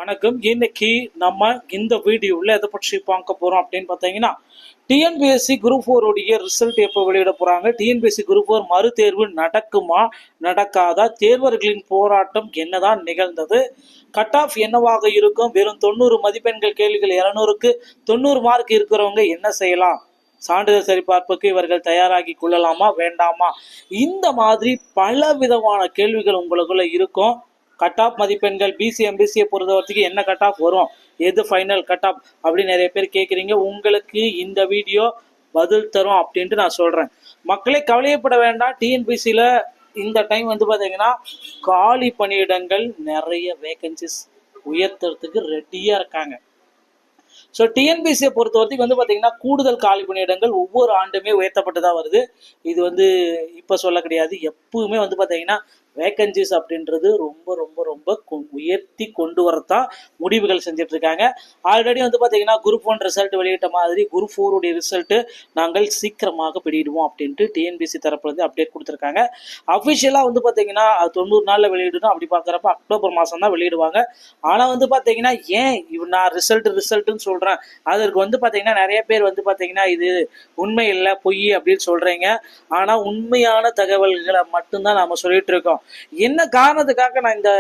வணக்கம். இன்னைக்கு நம்ம இந்த வீடியோவில் எதை பற்றி பார்க்க போகிறோம் அப்படின்னு பார்த்தீங்கன்னா, டிஎன்பிஎஸ்சி குரூப் 4 உடைய ரிசல்ட் எப்போ வெளியிட போகிறாங்க, டிஎன்பிஎஸ்சி குரூப் 4 மறுதேர்வு நடக்குமா நடக்காதா, தேர்வர்களின் போராட்டம் என்னதான் நிகழ்ந்தது, கட் ஆஃப் என்னவாக இருக்கும், வெறும் 90 மதிப்பெண்கள் கேள்விகள் 200க்கு 90 மார்க் இருக்கிறவங்க என்ன செய்யலாம், சான்றிதழ் சரிபார்ப்புக்கு இவர்கள் தயாராகி கொள்ளலாமா வேண்டாமா, இந்த மாதிரி பல விதமான கேள்விகள் உங்களுக்குள்ள இருக்கும். கட் ஆஃப் மதிப்பெண்கள் பிசி எம்பிசியை பொறுத்தவரைக்கும் என்ன கட் ஆஃப் வரும், எது ஃபைனல் கட் ஆஃப் அப்படின்னு நிறைய பேர் கேட்குறீங்க. உங்களுக்கு இந்த வீடியோ பதில் தரும் அப்படின்ட்டு நான் சொல்கிறேன். மக்களே கவலையப்பட வேண்டாம். டிஎன்பிசியில் இந்த டைம் பார்த்தீங்கன்னா காலி பணியிடங்கள் நிறைய வேகன்சிஸ் உயர்த்துறதுக்கு ரெடியாக இருக்காங்க. ஸோ டிஎன்பிசியை பொறுத்த வரைக்கும் பார்த்தீங்கன்னா கூடுதல் காலி பணியிடங்கள் ஒவ்வொரு ஆண்டுமே உயர்த்தப்பட்டு தான் வருது. இது இப்போ சொல்ல கிடையாது, எப்பவுமே பார்த்தீங்கன்னா வேகன்சிஸ் அப்படின்றது ரொம்ப ரொம்ப ரொம்ப உயர்த்தி கொண்டு வரத்தான் முடிவுகள் செஞ்சுட்டு இருக்காங்க. ஆல்ரெடி பார்த்தீங்கன்னா குரூப் 1 ரிசல்ட் வெளியிட்ட மாதிரி குரூப் 4 உடைய ரிசல்ட் நாங்கள் சீக்கிரமாக வெளியிடுவோம் அப்படின்ட்டு டிஎன்பிசி தரப்புல அப்டேட் கொடுத்துருக்காங்க. அஃபிஷியலாக பார்த்தீங்கன்னா 90 நாளில் வெளியிடணும். அப்படி பார்க்குறப்ப அக்டோபர் மாதம் தான் வெளியிடுவாங்க. ஆனால் பார்த்தீங்கன்னா ஏன் நான் ரிசல்ட்டுன்னு சொல்கிறேன், அதற்கு பார்த்தீங்கன்னா நிறைய பேர் பார்த்தீங்கன்னா இது உண்மை இல்லை பொய் அப்படின்னு சொல்கிறீங்க. ஆனால் உண்மையான தகவல்களை மட்டும்தான் நாம் சொல்லிட்டு இருக்கோம். என்ன காரணத்துக்காக நான் இந்த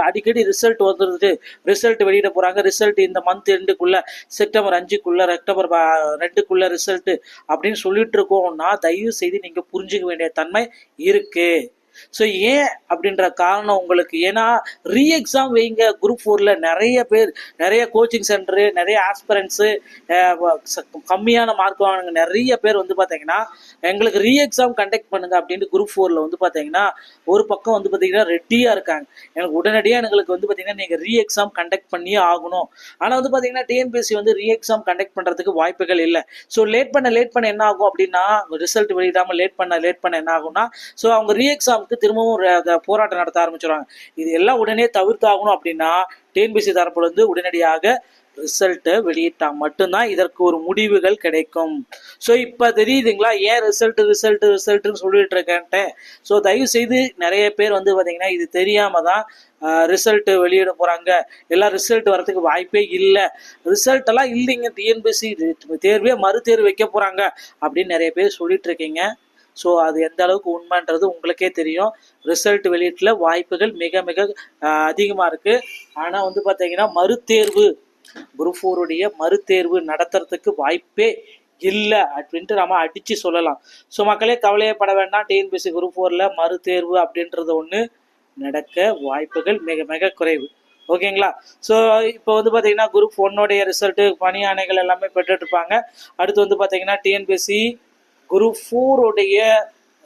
அடிக்கடி ரிசல்ட் வந்துருது, ரிசல்ட் வெளியிட போறாங்க, ரிசல்ட் இந்த மந்த் எண்டுக்குள்ள செப்டம்பர் 5க்குள்ள அக்டோபர் 2க்குள்ள ரிசல்ட் அப்படின்னு சொல்லிட்டு இருக்கோம்னா தயவு செய்து நீங்க புரிஞ்சுக்க வேண்டிய தன்மை இருக்கு. ஸோ ஏன் அப்படின்ற காரணம் உங்களுக்கு, ஏன்னா ரீ எக்ஸாம் வைங்க. குரூப் 4ல நிறைய பேர், நிறைய கோச்சிங் சென்டரு, நிறைய ஆஸ்பிரன்ஸு கம்மியான மார்க் வாங்கினாங்க. நிறைய பேர் பார்த்தீங்கன்னா எங்களுக்கு ரீ எக்ஸாம் கண்டக்ட் பண்ணுங்க அப்படின்ட்டு குரூப் 4ல பார்த்தீங்கன்னா ஒரு பக்கம் பார்த்தீங்கன்னா ரெடியாக இருக்காங்க. எனக்கு உடனடியாக எங்களுக்கு பார்த்தீங்கன்னா நீங்கள் ரீ எக்ஸாம் கண்டக்ட் பண்ணியே ஆகணும். ஆனால் பார்த்தீங்கன்னா டிஎன்பிஎஸ்சி ரீ எக்ஸாம் கண்டக்ட் பண்ணுறதுக்கு வாய்ப்புகள் இல்லை. ஸோ லேட் பண்ண என்ன ஆகும் அப்படின்னா, ரிசல்ட் வெளியிடாமல் லேட் பண்ண என்ன ஆகும்னா, ஸோ அவங்க ரீ எக்ஸாம் திரும்பவும் போராட்டம் நடத்த ஆரம்பிச்சிருவாங்க. இது எல்லாம் உடனே தவிர்த்தாகணும் அப்படின்னா டிஎன்பிஎஸ்சி தரப்புல உடனடியாக ரிசல்ட்டை வெளியிட்டா மட்டும்தான் இதற்கு ஒரு முடிவுகள் கிடைக்கும். ஸோ இப்போ தெரியுதுங்களா ஏன் ரிசல்ட்னு சொல்லிட்டு இருக்கேன்ட்டு. ஸோ தயவு செய்து நிறைய பேர் பார்த்தீங்கன்னா இது தெரியாம தான் ரிசல்ட் வெளியிட போறாங்க, எல்லாம் ரிசல்ட் வரதுக்கு வாய்ப்பே இல்லை, ரிசல்ட் எல்லாம் இல்லைங்க, டிஎன்பிஎஸ்சி தேர்வே மறுதேர்வு வைக்க போறாங்க அப்படின்னு நிறைய பேர் சொல்லிட்டு இருக்கீங்க. ஸோ அது எந்த அளவுக்கு உண்மைன்றது உங்களுக்கே தெரியும். ரிசல்ட் வெளியீட்டில் வாய்ப்புகள் மிக மிக அதிகமாக இருக்குது. ஆனால் பார்த்தீங்கன்னா மறுதேர்வு குரூப் 4 உடைய மறுதேர்வு நடத்துறதுக்கு வாய்ப்பே இல்லை அப்படின்ட்டு நம்ம அடித்து சொல்லலாம். ஸோ மக்களே கவலையப்பட வேண்டாம். டிஎன்பிஎஸ்சி குரூப் 4ல மறுதேர்வு அப்படின்றது ஒன்று நடக்க வாய்ப்புகள் மிக மிக குறைவு. ஓகேங்களா? ஸோ இப்போ பார்த்தீங்கன்னா குரூப் 1 ரிசல்ட்டு பணி ஆணைகள் எல்லாமே பெற்றுட்ருப்பாங்க. அடுத்து பார்த்தீங்கன்னா டிஎன்பிஎஸ்சி குரூப் 4 உடைய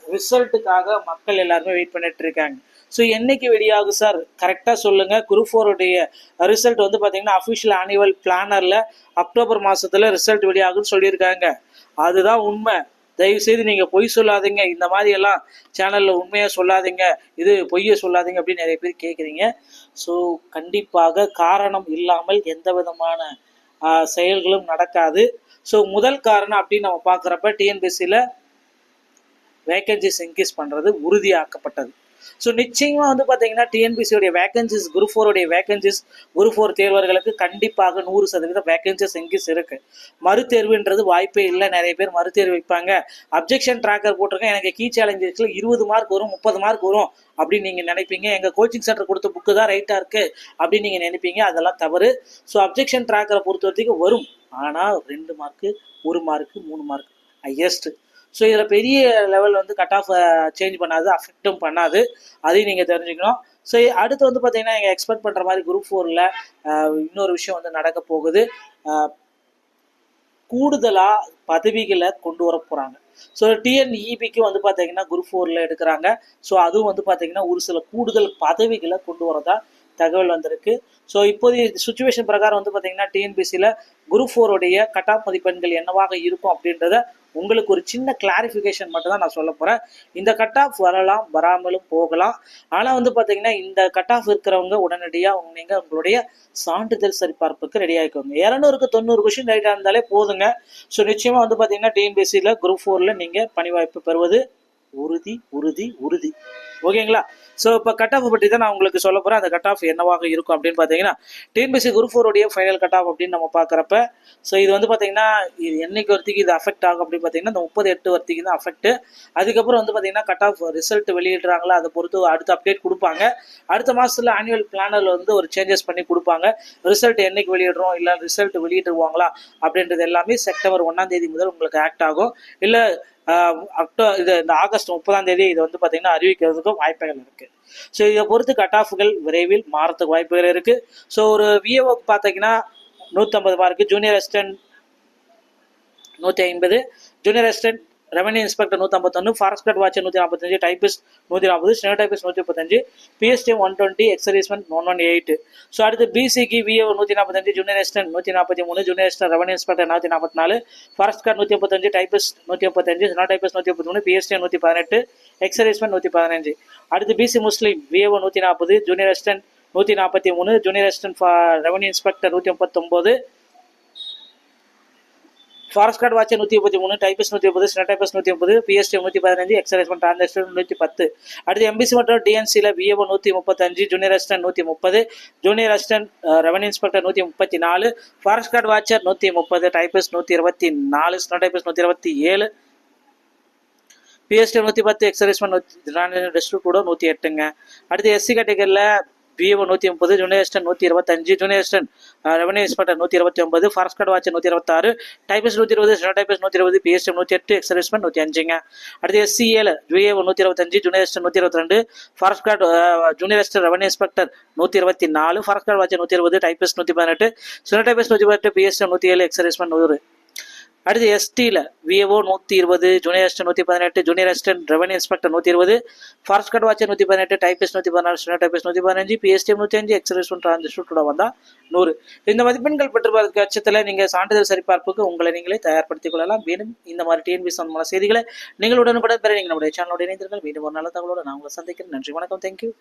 ரிசல்ட்டுக்காக மக்கள் எல்லாருமே வெயிட் பண்ணிட்டு இருக்காங்க. ஸோ என்னைக்கு வெளியாகும் சார் கரெக்டாக சொல்லுங்க. குரூப் 4 உடைய ரிசல்ட் பார்த்தீங்கன்னா அஃபிஷியல் ஆனுவல் பிளானர்ல அக்டோபர் மாசத்துல ரிசல்ட் வெளியாகுன்னு சொல்லியிருக்காங்க. அதுதான் உண்மை. தயவு செய்து நீங்க பொய் சொல்லாதீங்க, இந்த மாதிரி எல்லாம் சேனல்ல உண்மையா சொல்லாதீங்க, இது பொய்யை சொல்லாதீங்க அப்படின்னு நிறைய பேர் கேட்குறீங்க. ஸோ கண்டிப்பாக காரணம் இல்லாமல் எந்த விதமான செயல்களும் நடக்காது. ஸோ முதல் காரணம் அப்படின்னு நம்ம பார்க்குறப்ப டிஎன்பிஎஸ்சியில் வேகன்சிஸ் இன்க்ரீஸ் பண்ணுறது உறுதியாக்கப்பட்டது. ஸோ நிச்சயமாக பார்த்தீங்கன்னா டிஎன்பிஎஸ்சியோடைய வேகன்சிஸ் குரூப் 4 உடைய வேகன்சிஸ் குரூப் 4 தேர்வர்களுக்கு கண்டிப்பாக 100% வேகன்சிஸ் இன்க்ரீஸ் இருக்கு. மறுதேர்வுன்றது வாய்ப்பே இல்லை. நிறைய பேர் மறுதேர்வு வைப்பாங்க, அப்ஜெக்ஷன் ட்ராக்கர் போட்டிருக்கேன், எனக்கு கீ சேலஞ்சஸ்ல 20 மார்க் வரும் 30 மார்க் வரும் அப்படின்னு நீங்கள் நினைப்பீங்க. எங்கள் கோச்சிங் சென்டர் கொடுத்த புக்கு தான் ரைட்டாக இருக்குது அப்படின்னு நீங்கள் நினைப்பீங்க. அதெல்லாம் தவறு. ஸோ அப்ஜெக்ஷன் ட்ராக்கரை பொறுத்த வரைக்கும் வரும், ஆனால் 2 mark 1 mark 3 mark highest. So இதில் பெரிய லெவல் கட் ஆஃப் சேஞ்ச் பண்ணாது, அஃபெக்டும் பண்ணாது, அதையும் நீங்கள் தெரிஞ்சுக்கணும். ஸோ அடுத்து பார்த்தீங்கன்னா நீங்கள் எக்ஸ்பெக்ட் பண்ணுற மாதிரி குரூப் 4ல இன்னொரு விஷயம் நடக்க போகுது. கூடுதலாக பதவிகளை கொண்டு வர போகிறாங்க. ஸோ டிஎன்இபிக்கு பார்த்தீங்கன்னா குரூப் 4ல எடுக்கிறாங்க. ஸோ அதுவும் பார்த்தீங்கன்னா ஒரு சில கூடுதல் பதவிகளை கொண்டு வரதா தகவல் வந்திருக்கு. ஸோ இப்போதைய சுச்சுவேஷன் பிரகாரம் பார்த்தீங்கன்னா டிஎன்பிஎஸ்சியில் குரூப் 4 உடைய கட் ஆஃப் மதிப்பெண்கள் என்னவாக இருக்கும் அப்படின்றத உங்களுக்கு ஒரு சின்ன கிளாரிஃபிகேஷன் மட்டும் தான் நான் சொல்ல போகிறேன். இந்த கட் ஆஃப் வரலாம், வராமலும் போகலாம். ஆனால் பார்த்தீங்கன்னா இந்த கட் ஆஃப் இருக்கிறவங்க உடனடியாக நீங்கள் உங்களுடைய சான்றிதழ் சரிபார்ப்புக்கு ரெடி ஆகிக்கோங்க. 200க்கு 90 கொஸ்டின் ரைட்டாக இருந்தாலே போதுங்க. ஸோ நிச்சயமாக பார்த்தீங்கன்னா டிஎன்பிஎஸ்சியில் குரூப் 4ல நீங்கள் பணி வாய்ப்பு பெறுவது உறுதி உறுதி உறுதி. ஓகேங்களா? ஸோ இப்போ கட் ஆஃப் பற்றி தான் நான் உங்களுக்கு சொல்ல போகிறேன். அந்த கட் ஆஃப் என்னவாக இருக்கும் அப்படின்னு பார்த்தீங்கன்னா, டிஎன்பிஎஸ்சி குரூப் 4 உடைய ஃபைனல் கட் ஆஃப் அப்படின்னு நம்ம பார்க்குறப்ப, ஸோ இது வந்து பார்த்தீங்கன்னா இது என்னைக்கு வரைக்கும் இது அஃபெக்ட் ஆகும் அப்படின்னு பார்த்தீங்கன்னா, இந்த 30/8 வரைக்கும் தான் அஃபெக்ட். அதுக்கப்புறம் வந்து பார்த்தீங்கன்னா கட் ஆஃப் ரிசல்ட் வெளியிடுறாங்களா அதை பொறுத்து அடுத்த அப்டேட் கொடுப்பாங்க. அடுத்த மாதத்தில் ஆனுவல் பிளானரில் வந்து ஒரு சேஞ்சஸ் பண்ணி கொடுப்பாங்க. ரிசல்ட் என்னைக்கு வெளியிடுறோம், இல்லை ரிசல்ட் வெளியிடுவாங்களா அப்படின்றது எல்லாமே செப்டம்பர் 1ஆம் தேதி முதல் உங்களுக்கு ஆக்ட் ஆகும். இல்லை இந்த ஆகஸ்ட் 30ஆம் தேதி இது வந்து பார்த்தீங்கன்னா அறிவிக்கிறதுக்கும் வாய்ப்புகள் இருக்கு. ஸோ இதை பொறுத்து கட் ஆஃப்கள் விரைவில் மாறத்துக்கு வாய்ப்புகள் இருக்கு. ஸோ ஒரு விஏஓக்கு பார்த்தீங்கன்னா 150 mark, junior assistant 150, junior assistant revenue inspector 151, forest guard watcher 145, typist 140, steno typist 135, PSTM 120, ex servicemen 118. So அடுத்து பிசிக்கு VAO 145, junior assistant 143, junior assistant revenue inspector 444, forest guard 135, typist 135, steno typist 133, PSTM 118, ex servicemen 115. அடுத்து BC Muslim VAO 140, junior assistant 143, junior assistant revenue inspector 139, forest guard watcher 133, typist 130, steno typist 130, PST 115, ex servicemen transaction 110. அடுத்து MBC மற்றும் டிஎன்சியில் VAO 135, junior assistant 130, junior assistant revenue inspector 134, forest guard watcher 130, typist 124, steno typist 127, PST 110, ex servicemen district கூட 108ங்க. அடுத்து SC கேட்டகரியில் VAO 130, junior assistant 125, junior assistant revenue inspector 129, forest guard watcher 126, typist 120, steno typist 120, PST 108, ex servicemen 105ங்க. அடுத்து எஸ்சிஏல VAO 125, junior assistant 122, forest guard junior assistant revenue inspector 124, forest guard watcher 120, typist 118, steno typist 118, PST 107, ex servicemen 100. அடுத்து எஸ்டியில் VAO 120, junior assistant 118, junior assistant revenue inspector 120, forest guard watcher 118, typist 116, steno typist 115, PSTM 105, ex servicemen transaction வந்தா 100. இந்த மதிப்பெண்கள் பெற்ற பட்சத்தில் நீங்கள் சான்றிதழ் சரிபார்ப்புக்கு உங்களை நீங்களே தயார்படுத்திக் கொள்ளலாம். மேலும் இந்த மாதிரி டிஎன்பிஎஸ்சி சம்பந்தமான செய்திகளை நீங்கள் உடனுக்குடன் பெற நீங்கள் நம்முடைய சேனலோட இணைந்திருங்கள். மீண்டும் ஒரு நல்ல தகவலோடு நான் உங்களை சந்திக்கிறேன். நன்றி, வணக்கம், தேங்க்யூ.